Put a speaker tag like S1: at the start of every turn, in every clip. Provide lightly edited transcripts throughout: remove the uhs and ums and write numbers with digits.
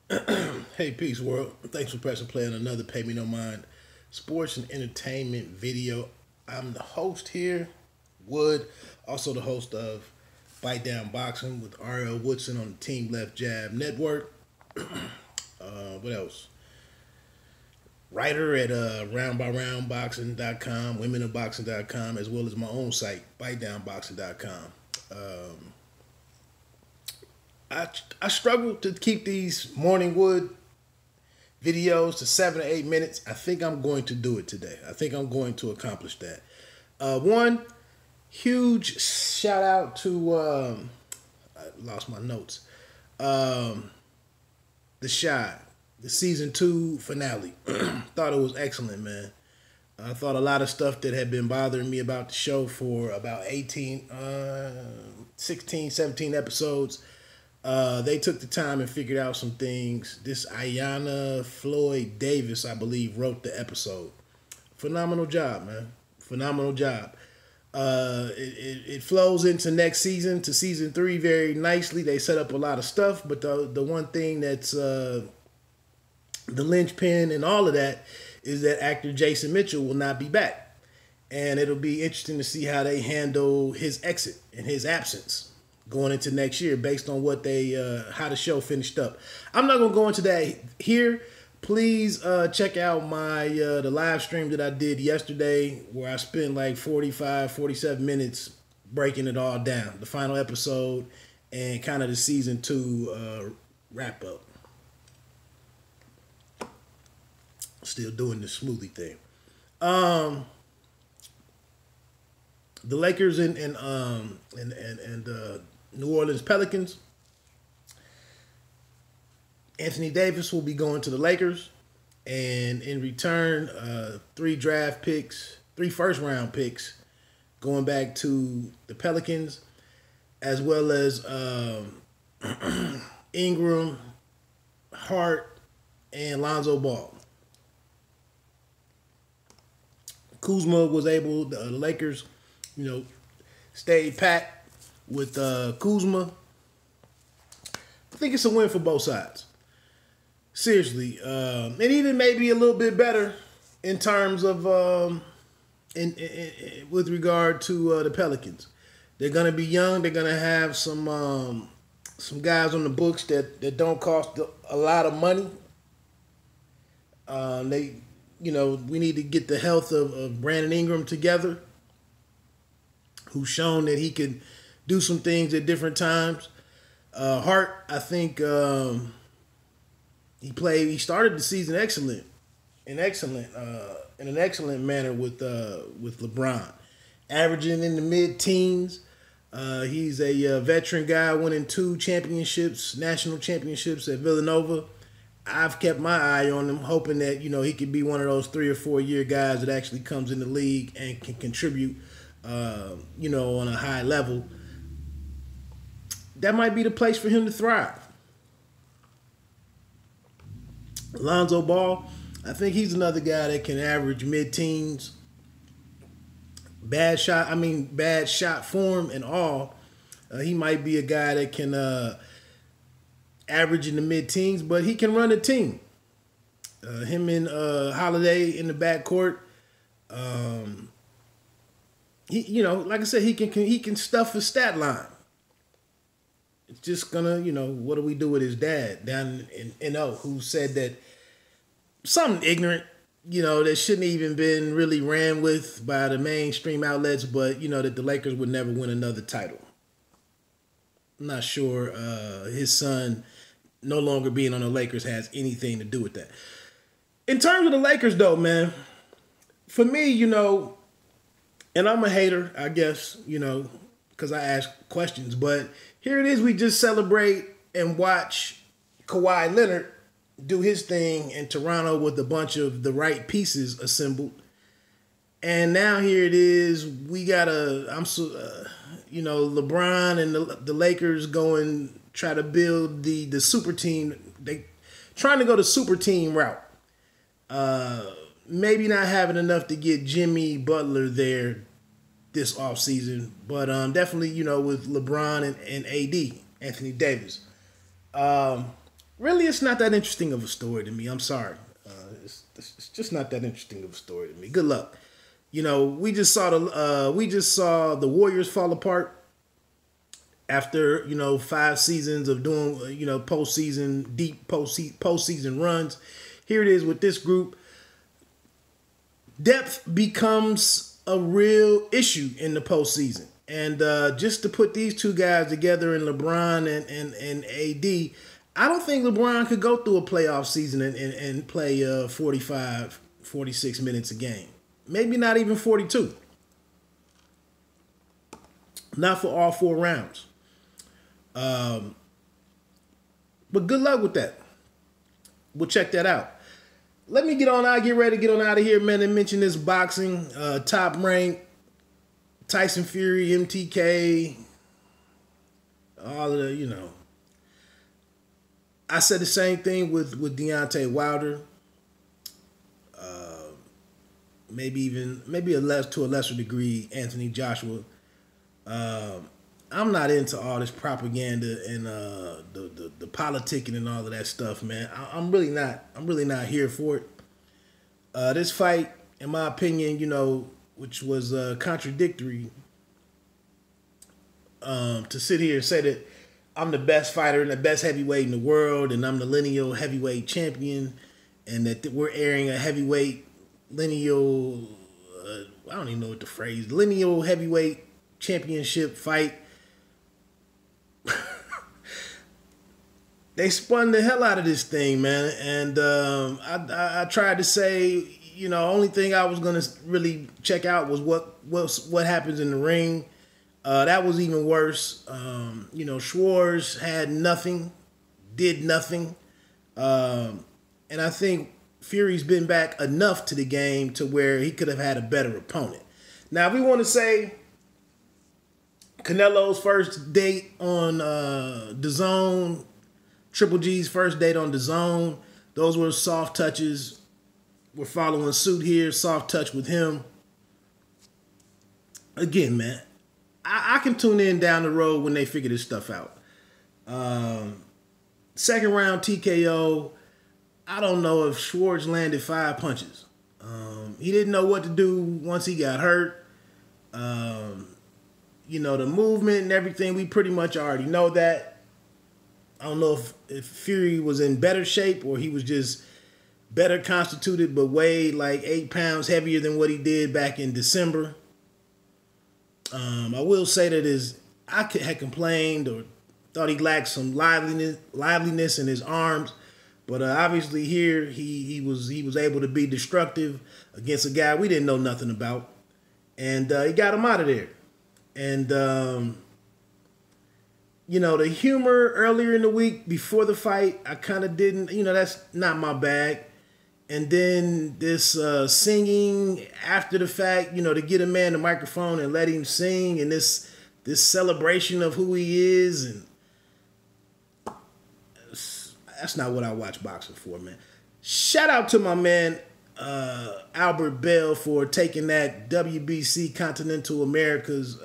S1: Hey, peace, world. Thanks for pressing play on another Pay Me No Mind sports and entertainment video. I'm the host here, Wood, also the host of Bite Down Boxing with R.L. Woodson on the Team Left Jab Network. What else? Writer at roundbyroundboxing.com, womenofboxing.com, as well as my own site, bitedownboxing.com. I struggle to keep these morning wood videos to 7 to 8 minutes. I think I'm going to do it today. I think I'm going to accomplish that. One huge shout out to I lost my notes. The Shy, the season 2 finale. Thought it was excellent, man. I thought a lot of stuff that had been bothering me about the show for about 16, 17 episodes. They took the time and figured out some things. This Ayanna Floyd Davis, I believe, wrote the episode. Phenomenal job, man. Phenomenal job. It flows into next season, to season 3 very nicely. They set up a lot of stuff, but the one thing that's the linchpin and all of that is that actor Jason Mitchell will not be back. And it'll be interesting to see how they handle his exit and his absence going into next year based on what they how the show finished up. I'm not gonna go into that here. Please check out my the live stream that I did yesterday, where I spent like 47 minutes breaking it all down, the final episode and kind of the season 2 wrap up. Still doing the smoothie thing. The Lakers and New Orleans Pelicans. Anthony Davis will be going to the Lakers, and in return, 3 first-round picks, going back to the Pelicans, as well as Ingram, Hart, and Lonzo Ball. Kuzma was able, the Lakers, stayed pat with Kuzma. I think it's a win for both sides. Seriously. And even maybe a little bit better in terms of with regard to the Pelicans. They're going to be young. They're going to have some guys on the books that don't cost a lot of money. We need to get the health of Brandon Ingram together, who's shown that he can do some things at different times. Hart, I think he started the season in an excellent manner with LeBron, averaging in the mid-teens. He's a veteran guy, winning 2 national championships at Villanova. I've kept my eye on him, hoping that he could be one of those 3 or 4 year guys that actually comes in the league and can contribute, on a high level. That might be the place for him to thrive. Lonzo Ball, I think he's another guy that can average mid-teens. Bad shot form and all. He might be a guy that can average in the mid-teens, but he can run a team. Him and Holiday in the backcourt. Like I said, he can stuff a stat line. It's just gonna, what do we do with his dad down in NO, who said that something ignorant, that shouldn't even been really ran with by the mainstream outlets, but that the Lakers would never win another title. I'm not sure his son no longer being on the Lakers has anything to do with that. In terms of the Lakers, though, man, for me, and I'm a hater, I guess, because I ask questions, but here it is. We just celebrate and watch Kawhi Leonard do his thing in Toronto with a bunch of the right pieces assembled. And now here it is. We got LeBron and the Lakers going try to build the super team. They trying to go the super team route. Maybe not having enough to get Jimmy Butler there this offseason, but definitely with LeBron and AD, Anthony Davis. really, it's not that interesting of a story to me. I'm sorry. It's just not that interesting of a story to me. Good luck. You know, we just saw the Warriors fall apart after, you know, 5 seasons of doing, you know, deep postseason runs. Here it is with this group. Depth becomes a real issue in the postseason. And just to put these two guys together in LeBron and AD, I don't think LeBron could go through a playoff season and play 45, 46 minutes a game. Maybe not even 42. Not for all 4 rounds. But good luck with that. We'll check that out. Let me get ready to get on out of here, man, and mention this boxing. Top rank, Tyson Fury, MTK, all of the, you know. I said the same thing with Deontay Wilder. Maybe to a lesser degree, Anthony Joshua. I'm not into all this propaganda and the politicking and all of that stuff, man. I'm really not here for it. This fight, in my opinion, you know, which was contradictory, to sit here and say that I'm the best fighter and the best heavyweight in the world, and I'm the lineal heavyweight champion, and that we're airing a heavyweight lineal, I don't even know what the phrase, lineal heavyweight championship fight. They spun the hell out of this thing, man. And I tried to say, you know, only thing I was going to really check out was what happens in the ring. That was even worse. You know, Schwarz had nothing, did nothing. And I think Fury's been back enough to the game to where he could have had a better opponent. Now, if we want to say Canelo's first date on DAZN, Triple G's first date on DAZN, those were soft touches. We're following suit here, soft touch with him. Again, man, I can tune in down the road when they figure this stuff out. Second round TKO. I don't know if Schwarz landed 5 punches. He didn't know what to do once he got hurt. You know, the movement and everything, we pretty much already know that. I don't know if Fury was in better shape or he was just better constituted but weighed like 8 pounds heavier than what he did back in December. I will say that I had complained or thought he lacked some liveliness in his arms, but obviously here he was able to be destructive against a guy we didn't know nothing about, and he got him out of there. And you know, the humor earlier in the week before the fight, I kind of didn't, you know, that's not my bag. And then this singing after the fact, you know, to get a man the microphone and let him sing, and this celebration of who he is, and that's not what I watch boxing for, man. Shout out to my man Albert Bell for taking that WBC Continental America's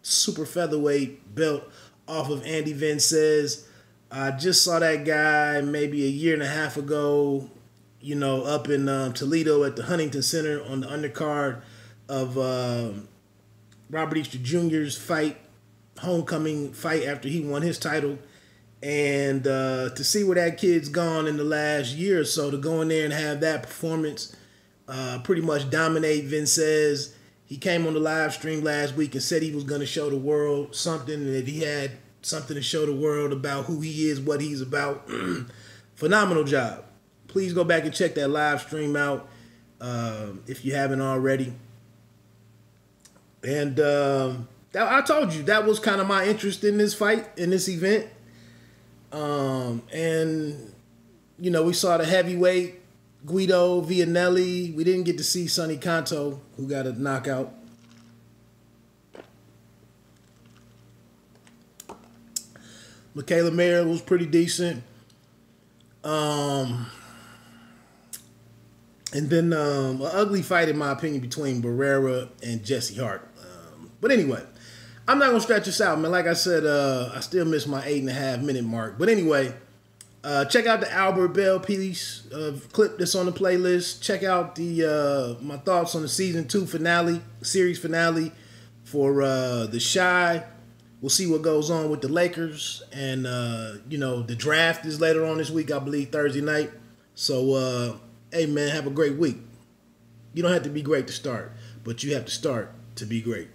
S1: super featherweight belt off of Andy Vinces. I just saw that guy maybe a year and a half ago, you know, up in Toledo at the Huntington Center on the undercard of Robert Easter Jr.'s homecoming fight after he won his title. And to see where that kid's gone in the last year or so, to go in there and have that performance, pretty much dominate Vinces. He came on the live stream last week and said he was going to show the world something, and that he had something to show the world about who he is, what he's about. Phenomenal job. Please go back and check that live stream out if you haven't already. And I told you, that was kind of my interest in this fight, in this event. And, you know, we saw the heavyweight, Guido Vianelli. We didn't get to see Sonny Canto, who got a knockout. Michaela Mayer was pretty decent. And then an ugly fight, in my opinion, between Barrera and Jesse Hart. But anyway, I'm not going to stretch this out, man. Like I said, I still miss my 8.5 minute mark. But anyway, Check out the Albert Bell piece clip that's on the playlist. Check out the my thoughts on the season 2 series finale for The Shy. We'll see what goes on with the Lakers, and the draft is later on this week, I believe Thursday night. So, hey man, have a great week. You don't have to be great to start, but you have to start to be great.